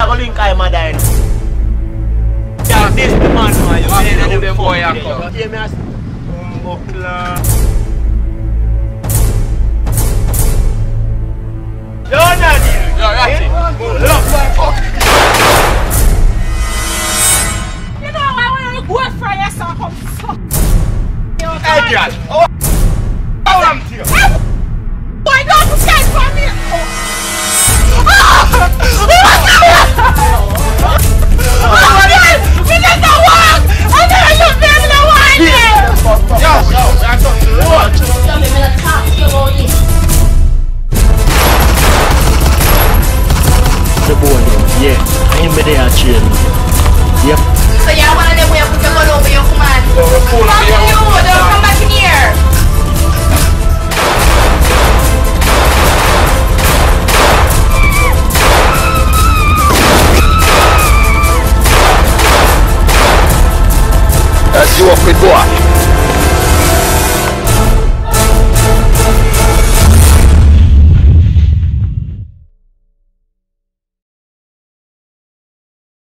go link I my dine. Yeah, this the man who you the boy I come. Hear me as buckler. Yo, Nadie. Yo, that's it. Look. You know I want to go for your son. Hey, girl. How am I? Why don't you stand for me? We did not walk! I never looked at the wine! Yo, I thought you what? Tell me when I talk to you about this. The boy, yeah. I'm there chill. Yep. So you want to put your gun over your command? Come to you! Don't come back in here! That's you up with boy.